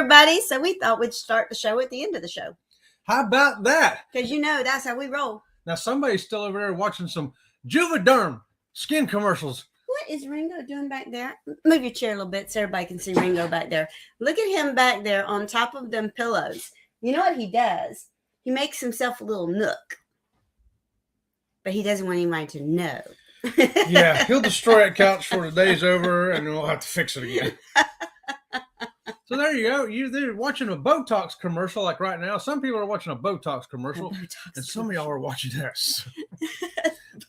everybody. So we thought we'd start the show at the end of the show. How about that? Because that's how we roll. Now, somebody's still over there watching some Juvederm skin commercials. What is Ringo doing back there? Move your chair a little bit so everybody can see Ringo back there. Look at him back there on top of them pillows. You know what he does? He makes himself a little nook. But he doesn't want anybody to know. Yeah, he'll destroy that couch before the day's over, and we'll have to fix it again. So there you go. They're watching a Botox commercial like right now. Some people are watching a Botox commercial, and some of y'all are watching this.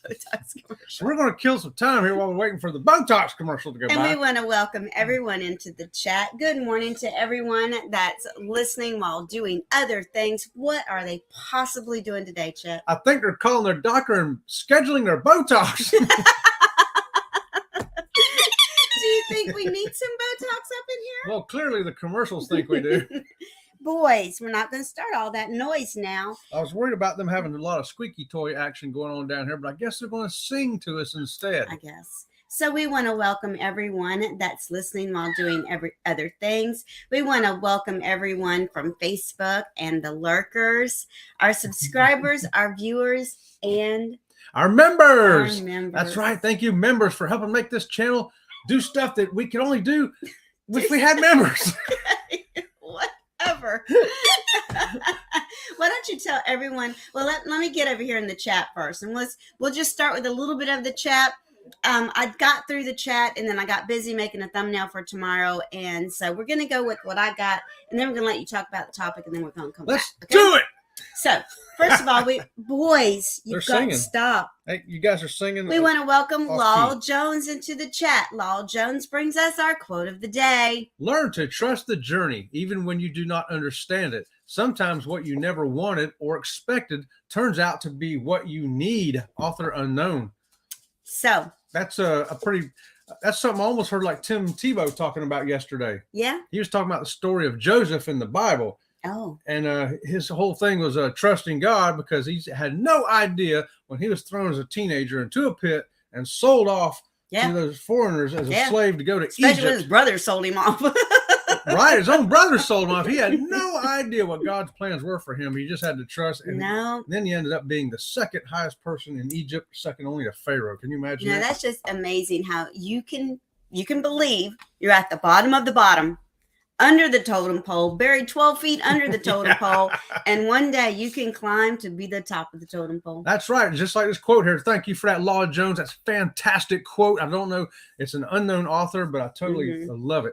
Botox commercial. We're going to kill some time here while we're waiting for the Botox commercial to go by. And we want to welcome everyone into the chat. Good morning to everyone that's listening while doing other things. What are they possibly doing today, Chet? I think they're calling their doctor and scheduling their Botox. Do you think we need some Botox up in here? Well, clearly the commercials think we do. Boys, we're not going to start all that noise now. I was worried about them having a lot of squeaky toy action going on down here, but I guess they're going to sing to us instead. I guess. So we want to welcome everyone that's listening while doing other things. We want to welcome everyone from Facebook and the lurkers, our subscribers, our viewers, and our members. Our members. That's right. Thank you, members, for helping make this channel do stuff that we could only do if we had members. Whatever. Why don't you tell everyone? Well, let me get over here in the chat first, and we'll just start with a little bit of the chat. I got through the chat, and then I got busy making a thumbnail for tomorrow, and so we're gonna go with what I got, and then we're gonna let you talk about the topic, and then we're gonna come back. Let's do it. So, first of all, boys, you've got to stop. Hey, you guys are singing. We want to welcome Law Jones into the chat. Law Jones brings us our quote of the day. Learn to trust the journey, even when you do not understand it. Sometimes what you never wanted or expected turns out to be what you need. Author unknown. So that's that's something I almost heard like Tim Tebow talking about yesterday. Yeah. He was talking about the story of Joseph in the Bible. Oh. And his whole thing was trusting God, because he had no idea when he was thrown as a teenager into a pit and sold off to those foreigners as a slave to go to Especially Egypt. When his brother sold him off. Right, his own brother sold him off. He had no idea what God's plans were for him. He just had to trust. And then he ended up being the second highest person in Egypt, second only to Pharaoh. Can you imagine that? That's just amazing how you can believe you're at the bottom of the bottom, under the totem pole, buried 12 feet under the totem pole, and one day you can climb to be the top of the totem pole. That's right. Just like this quote here. Thank you for that, Law Jones. That's a fantastic quote. I don't know. It's an unknown author, but I totally love it.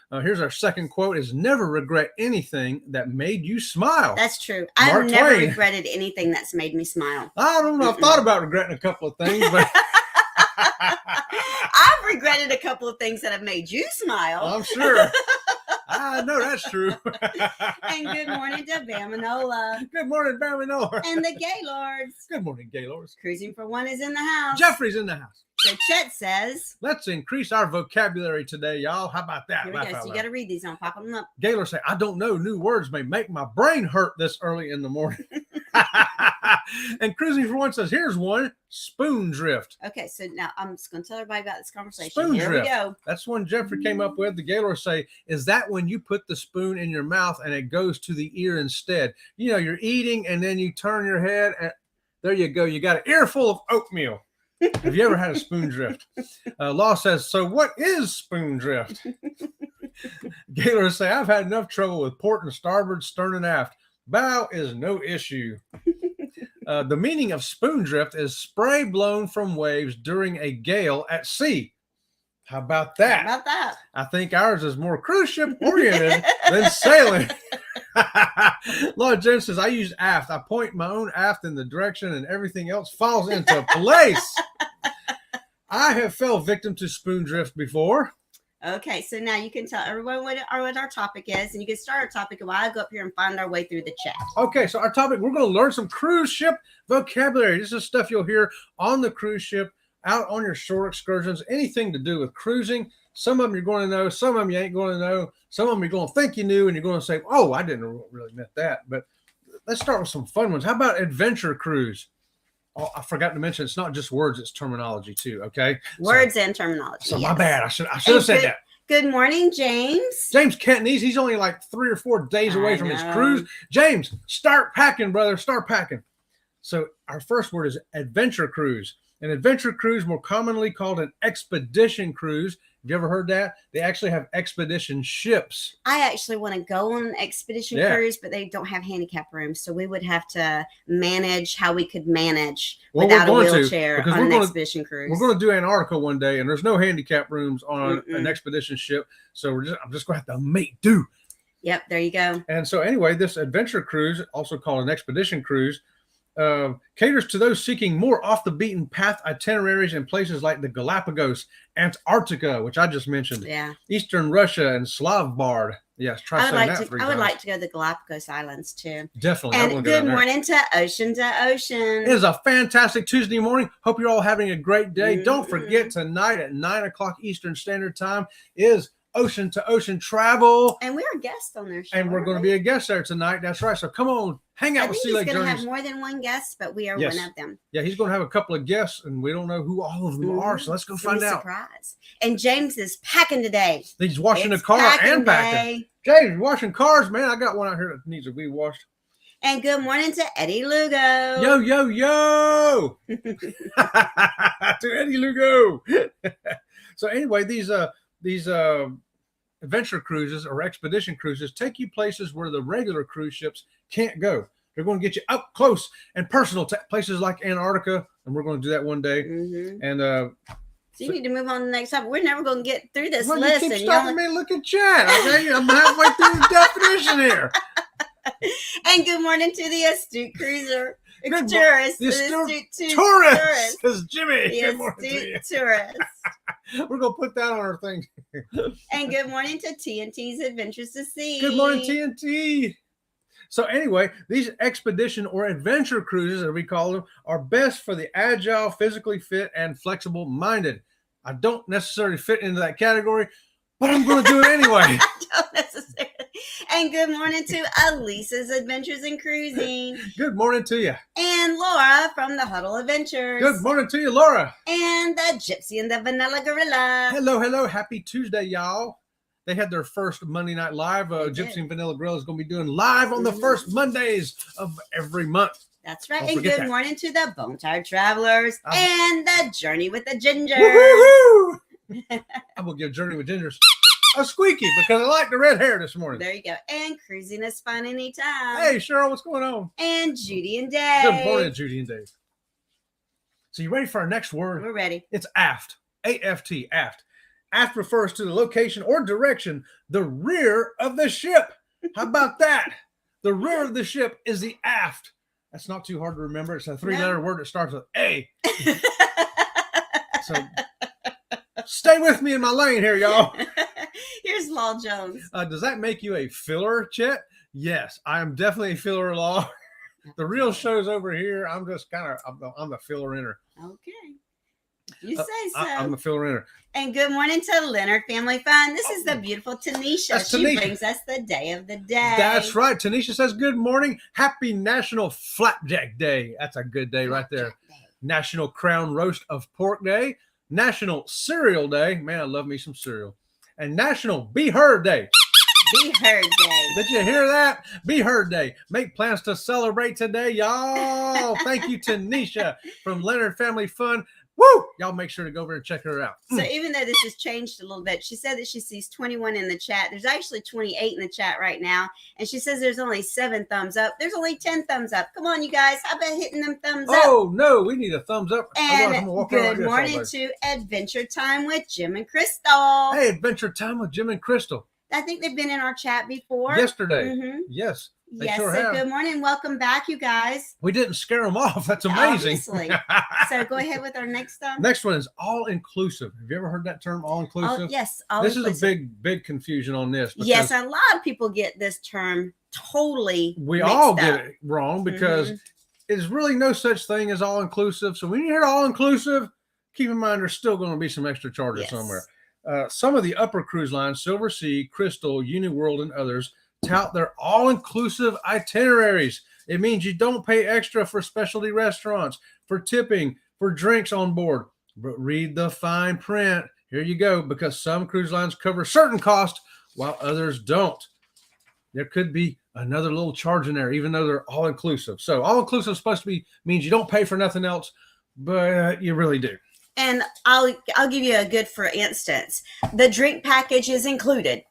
Here's our second quote: is never regret anything that made you smile. That's true. I've never regretted anything that's made me smile. I don't know. I've thought about regretting a couple of things, but I've regretted a couple of things that have made you smile. I'm sure. I know that's true. And good morning to Baminola. Good morning, Baminola. And the Gaylords. Good morning, Gaylords. Cruising for One is in the house. Jeffrey's in the house. So Chet says, let's increase our vocabulary today, y'all. How about that? Here we go. So you got to read these. I'm popping them up. Gaylor say, I don't know. New words may make my brain hurt this early in the morning. And Cruising for One says, here's one: spoon drift. Okay, so now I'm just going to tell everybody about this conversation. Spoon Here drift. we go. That's one Jeffrey came up with. The Gaylor say, is that when you put the spoon in your mouth and it goes to the ear instead? You know, you're eating and then you turn your head and there you go. You got an earful of oatmeal. Have you ever had a spoon drift? Law says, so what is spoon drift? Gaylor say, I've had enough trouble with port and starboard, stern and aft. Bow is no issue. The meaning of spoon drift is spray blown from waves during a gale at sea. How about that? How about that? I think ours is more cruise ship oriented than sailing. Lord James says, I use aft. I point my own aft in the direction and everything else falls into place. I have fell victim to spoon drift before. Okay, so now you can tell everyone what our topic is, and you can start our topic while I go up here and find our way through the chat. Okay, so our topic, we're going to learn some cruise ship vocabulary. This is stuff you'll hear on the cruise ship, out on your shore excursions, anything to do with cruising. Some of them you're going to know, some of them you ain't going to know. Some of them you're going to think you knew, and you're going to say, oh, I didn't really meant that. But let's start with some fun ones. How about adventure cruise? Oh, I forgot to mention, it's not just words, it's terminology too, okay? Words and terminology. So my bad. I should have said that. Good morning, James. James Kentney's, he's only like 3 or 4 days away from his cruise. James, start packing, brother. Start packing. So our first word is adventure cruise. An adventure cruise, more commonly called an expedition cruise. Have you ever heard that? They actually have expedition ships. I actually want to go on an expedition cruise, but they don't have handicap rooms. So we would have to manage how we could manage without a wheelchair on an expedition cruise. We're going to do Antarctica one day, and there's no handicap rooms on an expedition ship. So I'm just going to have to make do. Yep, there you go. And so anyway, this adventure cruise, also called an expedition cruise, caters to those seeking more off the beaten path itineraries in places like the Galapagos, Antarctica, which I just mentioned, Eastern Russia, and Svalbard. Yes, try saying that 3 times. I would like to go to the Galapagos Islands too. Definitely. And good morning to Ocean to Ocean. It is a fantastic Tuesday morning. Hope you're all having a great day. Don't forget, tonight at 9 o'clock Eastern Standard Time is Ocean to Ocean Travel. And we're a guest on their show. And we're going to be a guest there tonight. That's right. So come on, hang out with Sea Lake Journeys. He's going to have more than one guest, but we are one of them. Yeah, he's going to have a couple of guests, and we don't know who all of them are. So let's go find out. Surprise. And James is packing today. He's washing the car and packing. James, washing cars, man. I got one out here that needs to be washed. And good morning to Eddie Lugo. Yo, yo, yo. To Eddie Lugo. So anyway, these adventure cruises or expedition cruises take you places where the regular cruise ships can't go. They're going to get you up close and personal to places like Antarctica, and we're going to do that one day. And so you need to move on to the next topic. We're never going to get through this list. You keep stopping me. Look at chat. I tell you, I'm halfway through the definition here. And good morning to the astute cruiser. Tourist. The astute tourist. This is Jimmy. The astute tourist. We're going to put that on our thing. And good morning to TNT's Adventures to Sea. Good morning, TNT. So anyway, these expedition or adventure cruises, as we call them, are best for the agile, physically fit, and flexible-minded. I don't necessarily fit into that category, but I'm going to do it anyway. Don't necessarily. And good morning to Elisa's Adventures in Cruising. Good morning to you. And Laura from the Huddle Adventures. Good morning to you, Laura. And the Gypsy and the Vanilla Gorilla. Hello, hello. Happy Tuesday, y'all. They had their first Monday Night Live. Gypsy and Vanilla Gorilla is going to be doing live on the first Mondays of every month. That's right. And good morning to the Bone Tired Travelers and the Journey with the Ginger. I'm going to give Journey with Gingers a squeaky because I like the red hair this morning. There you go. And cruising is fun anytime. Hey, Cheryl, what's going on? And Judy and Dave. Good morning, Judy and Dave. So you ready for our next word? We're ready. It's aft. A-F-T, aft. Aft refers to the location or direction, the rear of the ship. How about that? The rear of the ship is the aft. That's not too hard to remember. It's a 3-letter word that starts with A. So stay with me in my lane here, y'all. Here's Law Jones. Does that make you a filler, Chet? Yes, I am definitely a filler, Law. The real show's over here. I'm just I'm the filler-inner. Okay. You say so. I'm the filler-inner. And good morning to Leonard Family Fun. This is the beautiful Tanisha. She brings us the day of the day. That's right. Tanisha says, good morning. Happy National Flapjack Day. That's a good day right there. National Crown Roast of Pork Day. National Cereal Day. Man, I love me some cereal. And National Be Heard Day. Be Heard Day. Did you hear that? Be Heard Day. Make plans to celebrate today, y'all. Thank you, Tanisha from Leonard Family Fun. Woo! Y'all make sure to go over and check her out. So even though this has changed a little bit, she said that she sees 21 in the chat. There's actually 28 in the chat right now. And she says there's only 7 thumbs up. There's only 10 thumbs up. Come on, you guys. How about hitting them thumbs up? Oh, no. We need a thumbs up. And good morning to Adventure Time with Jim and Crystal. Hey, Adventure Time with Jim and Crystal. I think they've been in our chat before. Yesterday. Yes. Yes, sure so good morning. Welcome back, you guys. We didn't scare them off. That's amazing. Obviously. So go ahead with our next one. Next one is all-inclusive. Have you ever heard that term, all-inclusive? Oh, yes, all-inclusive. This is a big confusion on this. Yes, a lot of people get this term totally We all get it wrong because there's really no such thing as all-inclusive. So when you hear all-inclusive, keep in mind there's still going to be some extra charges somewhere. Some of the upper cruise lines, Silver Sea, Crystal, Uniworld, and others, tout their all-inclusive itineraries. It means you don't pay extra for specialty restaurants, for tipping, for drinks on board. But read the fine print. Here you go, because some cruise lines cover certain costs while others don't. There could be another little charge in there, even though they're all inclusive. So all inclusive is supposed to be means you don't pay for nothing else, but you really do. And I'll give you a good for instance. The drink package is included,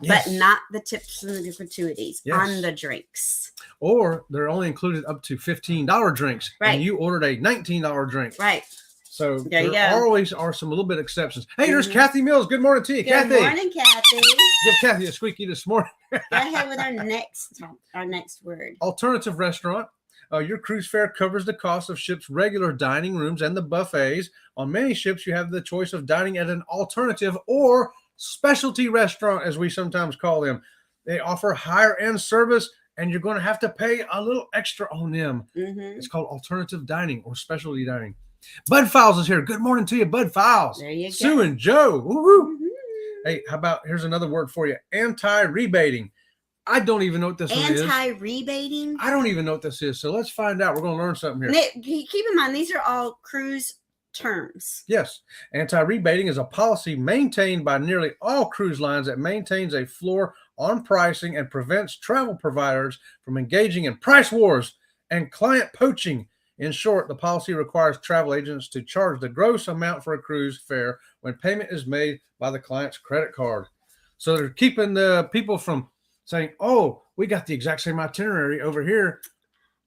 Yes. but not the tips and the gratuities Yes. on the drinks. Or they're only included up to $15 drinks, Right. and you ordered a $19 drink. Right. So There you there go. always are some little bit exceptions. Hey, there's Kathy Mills. Good morning to you, Good Kathy. morning, Kathy. Give Kathy a squeaky this morning. Go ahead with our next word. Alternative restaurant. Your cruise fare covers the cost of ships' regular dining rooms and the buffets. On many ships, you have the choice of dining at an alternative or specialty restaurant, as we sometimes call them. They offer higher end service, and you're going to have to pay a little extra on them. Mm-hmm. It's called alternative dining or specialty dining. Bud Files is here. Good morning to you, Bud Files. There you go. Sue and Joe. Woo-hoo. Mm-hmm. Hey, how about, here's another word for you, anti-rebating. I don't even know what this one is. Anti-rebating? I don't even know what this is. So let's find out. We're going to learn something here. Keep in mind, these are all cruise terms. Yes. Anti-rebating is a policy maintained by nearly all cruise lines that maintains a floor on pricing and prevents travel providers from engaging in price wars and client poaching. In short, the policy requires travel agents to charge the gross amount for a cruise fare when payment is made by the client's credit card. So they're keeping the people from saying, oh, we got the exact same itinerary over here.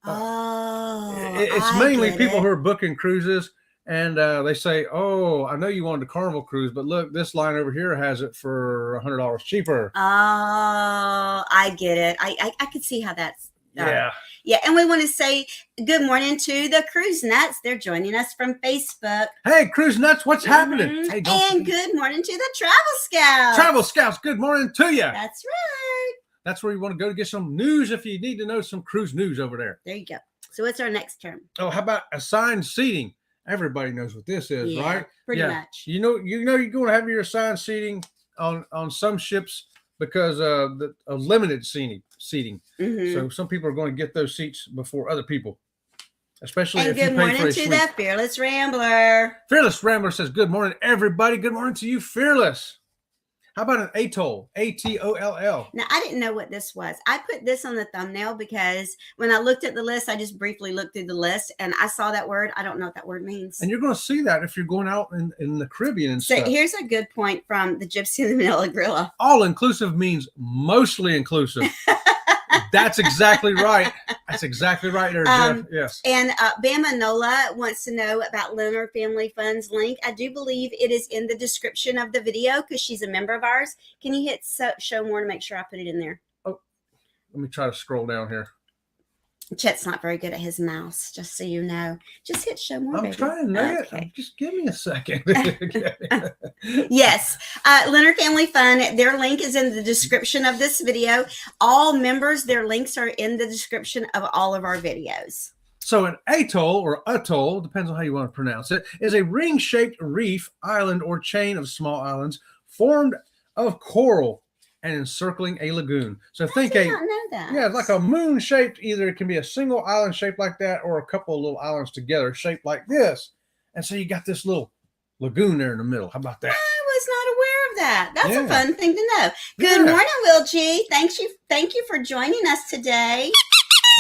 It's mainly people who are booking cruises, and they say, oh, I know you wanted a Carnival cruise, but look, this line over here has it for $100 cheaper. Oh, I get it. I could see how that's Yeah. Yeah, and we want to say good morning to the Cruise Nuts. They're joining us from Facebook. Hey, Cruise Nuts, what's happening? Hey, and good morning to the Travel Scouts. Travel Scouts, good morning to you. That's right. That's where you want to go to get some news if you need to know some cruise news over there. There you go. So what's our next term? Oh, how about assigned seating? Everybody knows what this is, right? Pretty much. You know you're going to have your assigned seating on some ships because of limited seating. Mm-hmm. So some people are going to get those seats before other people, especially and if you pay for a good morning to the Fearless Rambler. Fearless Rambler says, good morning, everybody. Good morning to you, Fearless. How about an atoll? ATOLL. Now, I didn't know what this was. I put this on the thumbnail because when I looked at the list, I just briefly looked through the list and I saw that word. I don't know what that word means. And you're going to see that if you're going out in the Caribbean and so stuff. Here's a good point from the Gypsy and the Manila Gorilla. All inclusive means mostly inclusive. That's exactly right. That's exactly right there, Jeff. Yes. And Bama Nola wants to know about Lunar Family Funds link. I do believe it is in the description of the video because she's a member of ours. Can you hit show more to make sure I put it in there? Oh, let me try to scroll down here. Chet's not very good at his mouse, just so you know. Just hit show more. I'm baby. trying to. Okay. Just give me a second. Yes. Leonard Family Fun, their link is in the description of this video. All members, their links are in the description of all of our videos. So an atoll or atoll, depends on how you want to pronounce it, is a ring-shaped reef, island, or chain of small islands formed of coral and encircling a lagoon. So I did not know that. Yeah, it's like a moon shaped. Either it can be a single island shaped like that or a couple of little islands together shaped like this. And so you got this little lagoon there in the middle. How about that? I was not aware of that. That's Yeah. a fun thing to know. Good morning, Will G. Thank you for joining us today.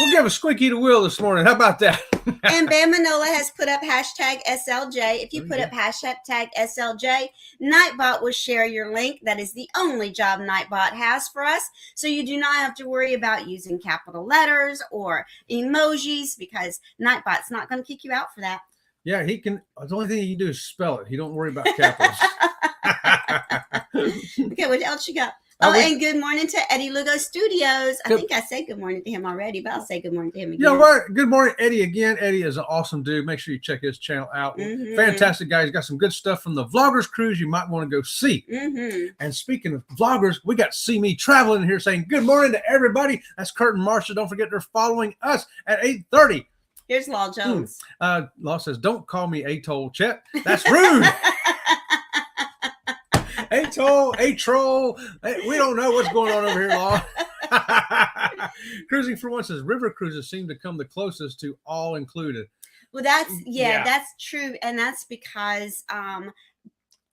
We'll give a squeaky to Will this morning. How about that? And Bam Manola has put up hashtag SLJ. If you put up hashtag SLJ, Nightbot will share your link. That is the only job Nightbot has for us. So you do not have to worry about using capital letters or emojis because Nightbot's not going to kick you out for that. Yeah, he can. The only thing he can do is spell it. He don't worry about capitals. Okay, what else you got? And good morning to Eddie Lugo Studios. I think I said good morning to him already, but I'll say good morning to him again. You know what? Good morning, Eddie, again. Eddie is an awesome dude. Make sure you check his channel out. Mm-hmm. Fantastic guy. He's got some good stuff from the Vloggers Cruise you might want to go see. Mm-hmm. And speaking of vloggers, we got See Me Traveling here saying good morning to everybody. That's Kurt and Marsha. Don't forget they're following us at 8:30. Here's Law Jones. Law says, don't call me Atoll, Chet. That's rude. Atoll. We don't know what's going on over here, Law. Cruising for One says, river cruises seem to come the closest to all included. Well, that's true. And that's because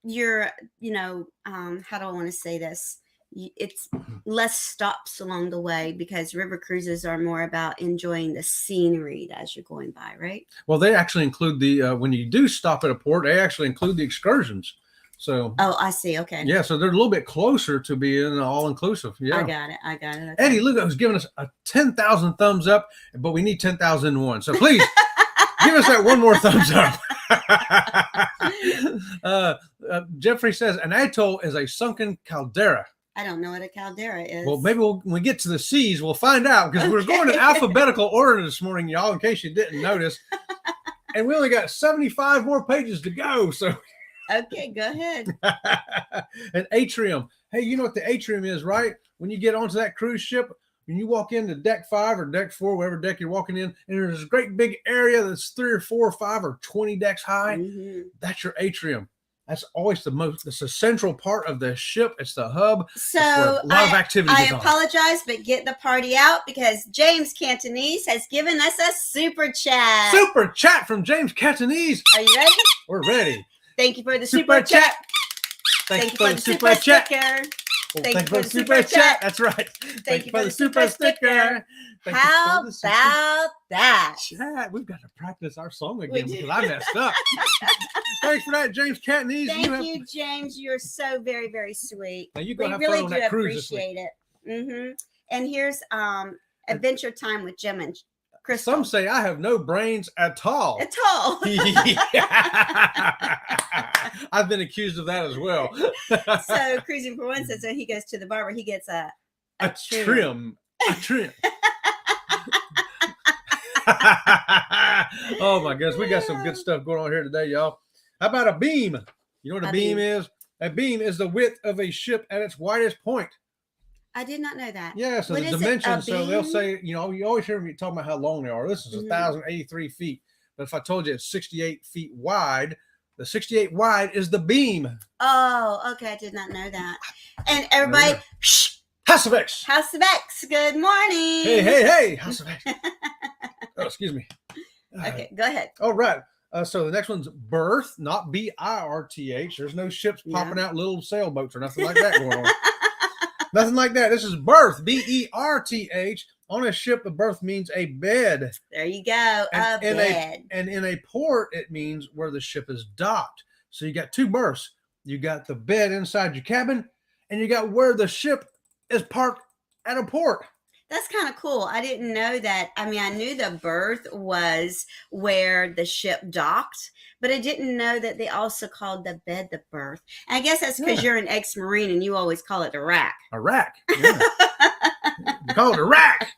you're, how do I want to say this? It's less stops along the way because river cruises are more about enjoying the scenery as you're going by, right? Well, they actually include the when you do stop at a port, they actually include the excursions. So Oh, I see. Okay. yeah, so they're a little bit closer to being all inclusive. Yeah, I got it. Okay. Eddie Lugo has given us a 10,000 thumbs up, but we need 10,001. So please give us that one more thumbs up. Jeffrey says an atoll is a sunken caldera. I don't know what a caldera is. Well, maybe when we get to the seas, we'll find out, because we're going in alphabetical order this morning, y'all, in case you didn't notice. And we only got 75 more pages to go. So, okay, go ahead. An atrium. Hey, you know what the atrium is, right? When you get onto that cruise ship, when you walk into deck 5 or deck 4, whatever deck you're walking in, and there's this great big area that's 3 or 4 or 5 or 20 decks high, that's your atrium. That's always it's the central part of the ship. It's the hub. So a lot of activity. I apologize, but get the party out because James Cantonese has given us a super chat. Super chat from James Cantonese. Are you ready? We're ready. Thank you for the super chat. Thank you for the super chat. Sticker. Well, thank you for the super chat. That's right. Thank you for the super sticker. How about that? Chat. We've got to practice our song again because I messed up. Thanks for that, James Cantonese. Thank you, James. You're so very, very sweet. Now you go have really fun on that cruise appreciate it. And here's Adventure Time with Jim and Crystal. Some say I have no brains at all. At all. I've been accused of that as well. So Cruising for One says when he goes to the barber, he gets a trim. A trim. Oh my goodness, we got some good stuff going on here today, y'all. How about a beam? You know what a beam is? A beam is the width of a ship at its widest point. I did not know that. Yeah, so the dimensions. So they'll say, you always hear me talking about how long they are. This is 1,083 feet. But if I told you it's 68 feet wide, the 68 wide is the beam. Oh, okay. I did not know that. And everybody, shh. House of X. House of X. Good morning. Hey. House of X. Oh, excuse me. Okay, go ahead. All right. So the next one's berth, not BIRTH. There's no ships popping out little sailboats or nothing like that going on. Nothing like that. This is berth, BERTH. On a ship, a berth means a bed. There you go, a bed. And in a port, it means where the ship is docked. So you got 2 berths. You got the bed inside your cabin, and you got where the ship is parked at a port. That's kind of cool. I didn't know that. I mean, I knew the berth was where the ship docked, but I didn't know that they also called the bed the berth. And I guess that's because you're an ex-Marine and you always call it a rack. A rack. Yeah. You call it a rack.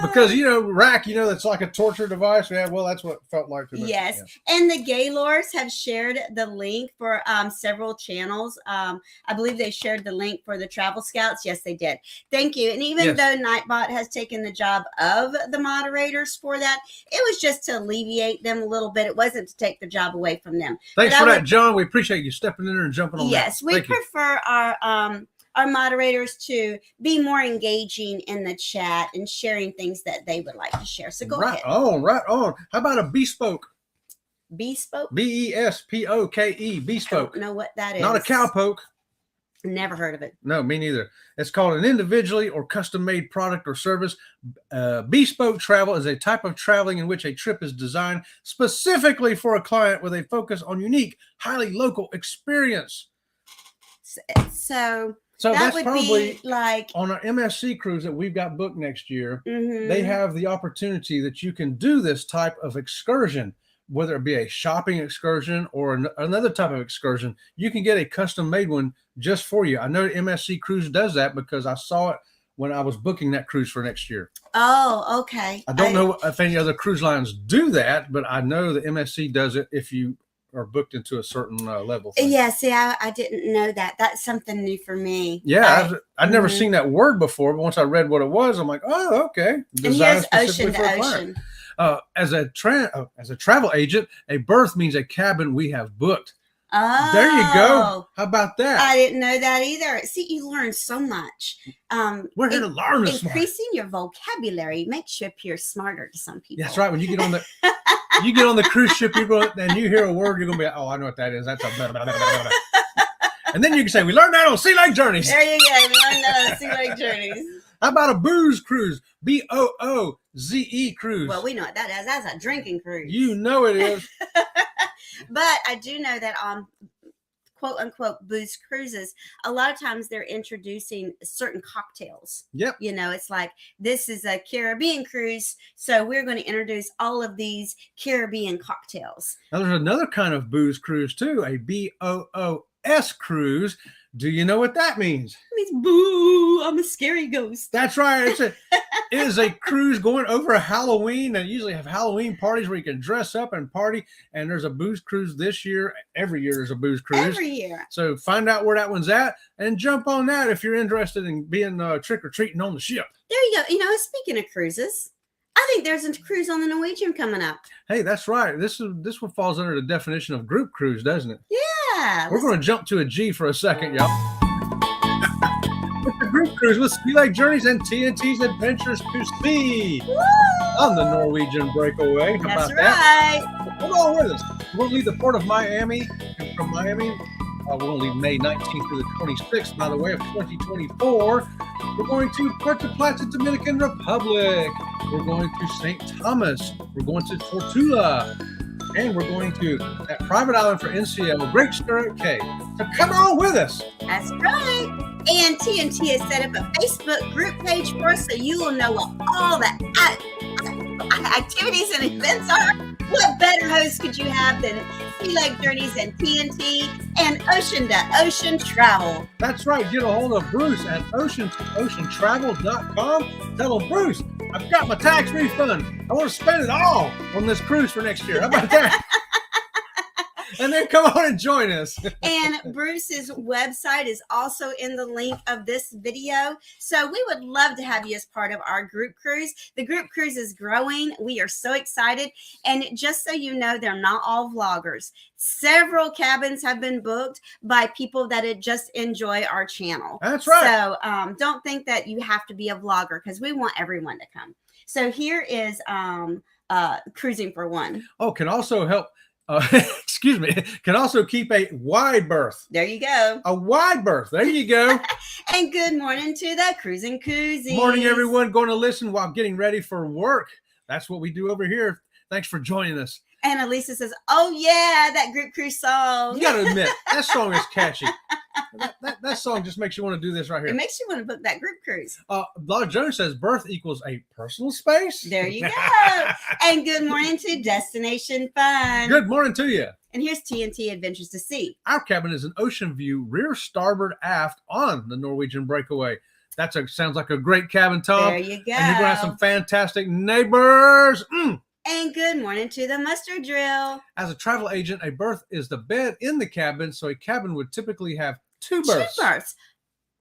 Because, rack, that's like a torture device. Yeah, well, that's what it felt like to me. Yes. Yeah. And the Gaylords have shared the link for several channels. I believe they shared the link for the Travel Scouts. Yes, they did. Thank you. And even though Nightbot has taken the job of the moderators for that, it was just to alleviate them a little bit. It wasn't to take the job away from them. Thanks for that, John. We appreciate you stepping in there and jumping on that. Yes, we prefer our moderators to be more engaging in the chat and sharing things that they would like to share. So go ahead. Right on. How about a bespoke? Bespoke? BESPOKE. Bespoke. I don't know what that is. Not a cowpoke. Never heard of it. No, me neither. It's called an individually or custom-made product or service. Bespoke travel is a type of traveling in which a trip is designed specifically for a client with a focus on unique, highly local experience. So that that's would probably be like on our MSC cruise that we've got booked next year. They have the opportunity that you can do this type of excursion, whether it be a shopping excursion or another type of excursion. You can get a custom made one just for you. I know MSC Cruise does that because I saw it when I was booking that cruise for next year. Oh, okay. I don't know if any other cruise lines do that, but I know the MSC does it if you are booked into a certain level thing. Yeah, see, I didn't know that. That's something new for me. Yeah, I'd never seen that word before, but once I read what it was, I'm like, oh, okay. Designed and here's ocean to ocean. As a travel agent, a berth means a cabin we have booked. Oh, there you go. How about that? I didn't know that either. See, you learn so much. We're here to learn this. Increasing your vocabulary makes you appear smarter to some people. That's right. When you get on the You get on the cruise ship, you're going, and you hear a word, you're going to be like, oh, I know what that is. That's a blah, blah, blah, blah, blah. And then you can say, we learned that on Sea Lake Journeys. There you go. We learned that on Sea Lake Journeys. How about a booze cruise? BOOZE cruise. Well, we know what that is. That's a drinking cruise. You know it is. But I do know that on quote unquote booze cruises, a lot of times they're introducing certain cocktails. Yep. You know, it's like, this is a Caribbean cruise, so we're going to introduce all of these Caribbean cocktails. Now, there's another kind of booze cruise too, a BOOS cruise. Do you know what that means? It means, boo, I'm a scary ghost. That's right. It is a cruise going over Halloween. They usually have Halloween parties where you can dress up and party. And there's a booze cruise this year. Every year there's a booze cruise. Every year. So find out where that one's at and jump on that if you're interested in being trick-or-treating on the ship. There you go. You know, speaking of cruises, I think there's a cruise on the Norwegian coming up. Hey, that's right. This one falls under the definition of group cruise, doesn't it? Yeah. We're going to jump to a G for a second, y'all. It's a group cruise with Sea Lake Journeys and TNT's Adventures to Sea on the Norwegian Breakaway. How That's about that? right. Come on with us. We're going to leave the port of Miami. And from Miami, we're going to leave May 19th through the 26th, by the way, of 2024. We're going to Puerto Plata, Dominican Republic. We're going to St. Thomas. We're going to Tortuga. And we're going to that private island for NCL, Great Stirrup Cay. So come on with us. That's right. And TNT has set up a Facebook group page for us so you will know what all the activities and events are. What better host could you have than Sea Lake Journeys and TNT and Ocean to Ocean Travel? That's right. Get a hold of Bruce at ocean2oceantravel.com. Tell him, Bruce, I've got my tax refund. I want to spend it all on this cruise for next year. How about that? And then come on and join us. And Bruce's website is also in the link of this video. So we would love to have you as part of our group cruise. The group cruise is growing. We are so excited. And just so you know, they're not all vloggers. Several cabins have been booked by people that just enjoy our channel. That's right. So don't think that you have to be a vlogger because we want everyone to come. So here is Cruising for One. Oh, can also help. Excuse me, can also keep a wide berth. There you go. A wide berth. There you go. And good morning to the Cruising Koozies. Morning, everyone. Going to listen while getting ready for work. That's what we do over here. Thanks for joining us. And Elisa says, oh, yeah, that group cruise song. You got to admit, that song is catchy. That song just makes you want to do this right here. It makes you want to book that group cruise. Laura Jones says berth equals a personal space. There you go. And good morning to Destination Fun. Good morning to you. And here's TNT Adventures to Sea. Our cabin is an ocean view, rear starboard aft on the Norwegian Breakaway. Sounds like a great cabin, Tom. There you go. And you're going to have some fantastic neighbors. And good morning to the Mustard Drill. As a travel agent, a berth is the bed in the cabin, so a cabin would typically have two berths. Two berths.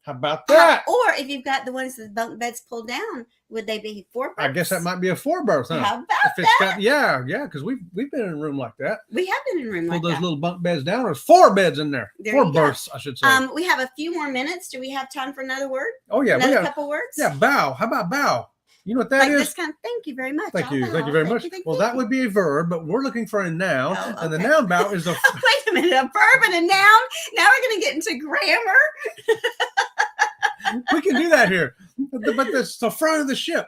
How about that? Or if you've got the ones that the bunk beds pulled down, would they be four berths? I guess that might be a four berth, huh? How about that? Yeah, because we've been in a room like that. We have been in a room like Pull those that. little bunk beds down. There's four beds in there. Four berths, I should say. We have a few more minutes. Do we have time for another word? Oh, yeah. Another couple words? Yeah, bow. How about bow? You know what that like is? This kind of, thank you very much. Thank you very much. Well, that would be a verb, but we're looking for a noun, and the noun bow is the. Wait a minute, a verb and a noun. Now we're going to get into grammar. We can do that here, but that's the front of the ship.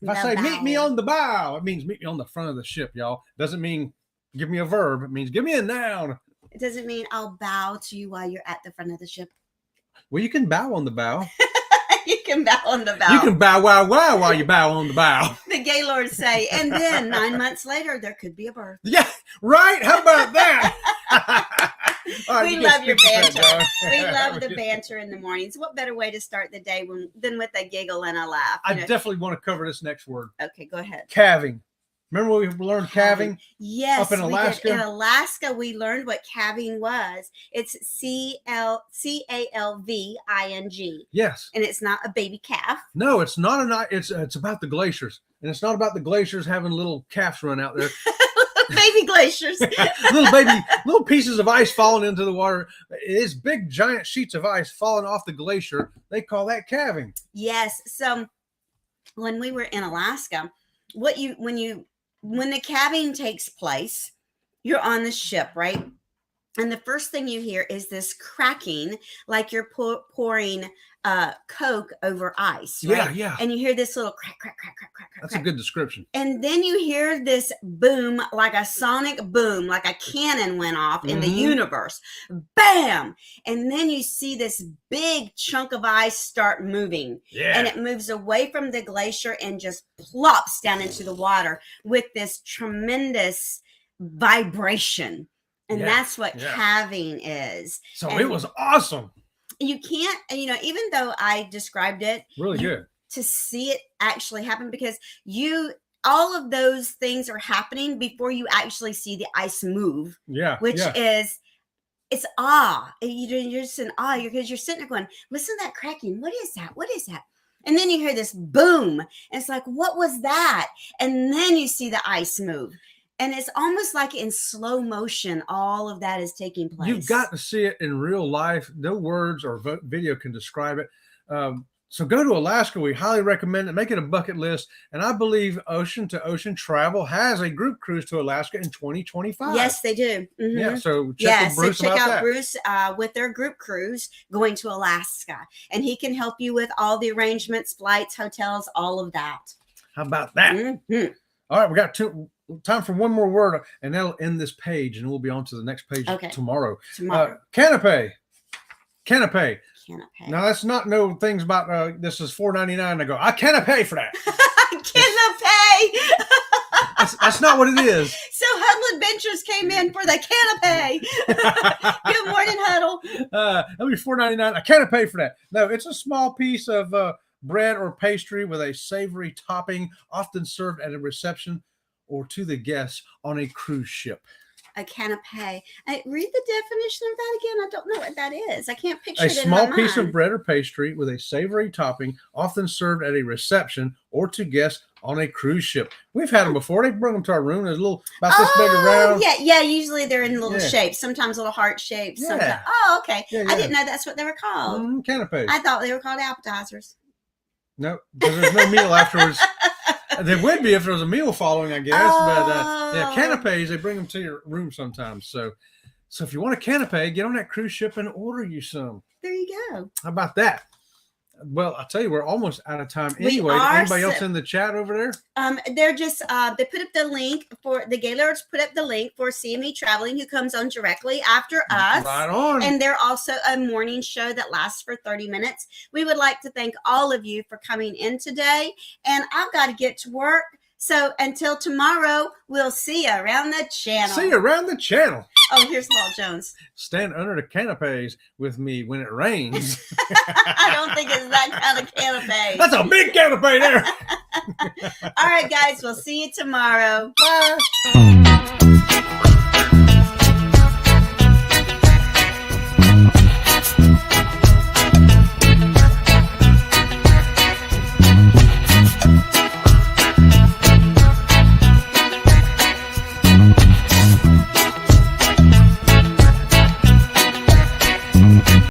If I say meet me on the bow, it means meet me on the front of the ship, y'all. Doesn't mean give me a verb. It means give me a noun. It doesn't mean I'll bow to you while you're at the front of the ship. Well, you can bow on the bow. You can bow on the bow. You can bow while you bow on the bow. The Gaylords say, and then 9 months later, there could be a birth. Yeah, right? How about that? Right, we love your banter. We love the banter in the mornings. What better way to start the day than with a giggle and a laugh? I definitely want to cover this next word. Okay, go ahead. Calving. Remember when we learned calving? Yes. Up in Alaska? In Alaska, we learned what calving was. It's CALVING. Yes. And it's not a baby calf. No, it's not it's about the glaciers. And it's not about the glaciers having little calves run out there. Baby glaciers. little pieces of ice falling into the water. It is big, giant sheets of ice falling off the glacier. They call that calving. Yes. So when we were in Alaska, when you when the calving takes place, you're on the ship, right? And the first thing you hear is this cracking, like you're pouring Coke over ice, right? Yeah, yeah. And you hear this little crack, crack, crack, crack, crack, That's crack. a good description. And then you hear this boom, like a sonic boom, like a cannon went off in the universe. Bam! And then you see this big chunk of ice start moving. Yeah. And it moves away from the glacier and just plops down into the water with this tremendous vibration. And that's what calving is. So and it was awesome. You can't, even though I described it, really good to see it actually happen, because all of those things are happening before you actually see the ice move. Yeah. Which is, it's awe. You're just in awe because you're sitting there going, listen to that cracking. What is that? What is that? And then you hear this boom. And it's like, what was that? And then you see the ice move. And it's almost like in slow motion, all of that is taking place. You've got to see it in real life. No words or video can describe it. So go to Alaska. We highly recommend it. Make it a bucket list. And I believe Ocean to Ocean Travel has a group cruise to Alaska in 2025. Yes, they do. Mm-hmm. Yeah, so check with Bruce check about out that. Bruce with their group cruise going to Alaska. And he can help you with all the arrangements, flights, hotels, all of that. How about that? Mm-hmm. All right, we got time for one more word, and that'll end this page, and we'll be on to the next page tomorrow. Canopy. Canopy. Now, that's not no things about this is $4.99. I go, I can't pay for that. Canopy. That's not what it is. So Huddle Adventures came in for the canopy. Good morning, Huddle. That'll be $4.99. I can't pay for that. No, it's a small piece of bread or pastry with a savory topping, often served at a reception or to the guests on a cruise ship. A canopy. Read the definition of that again. I don't know what that is. I can't picture it in my mind. A small piece of bread or pastry with a savory topping, often served at a reception or to guests on a cruise ship. We've had them before. They bring them to our room. There's a little about this big around. Yeah. Usually they're in little shapes. Sometimes little heart shapes. Yeah. Sometimes. Oh, okay. Yeah. I didn't know that's what they were called. Canapes. I thought they were called appetizers. No, because there's no meal afterwards. There would be if there was a meal following, I guess. But canapes, they bring them to your room sometimes. So if you want a canapé, get on that cruise ship and order you some. There you go. How about that? Well, I'll tell you, we're almost out of time anyway. Anybody else in the chat over there? They're just they put up the link for the Gaylords. Put up the link for CME Traveling, who comes on directly after us. Right on. And they're also a morning show that lasts for 30 minutes. We would like to thank all of you for coming in today. And I've got to get to work. So until tomorrow, we'll see you around the channel. See you around the channel. Oh, here's Paul Jones. Stand under the canapes with me when it rains. I don't think it's that kind of canopy. That's a big canopy there. All right, guys. We'll see you tomorrow. Bye.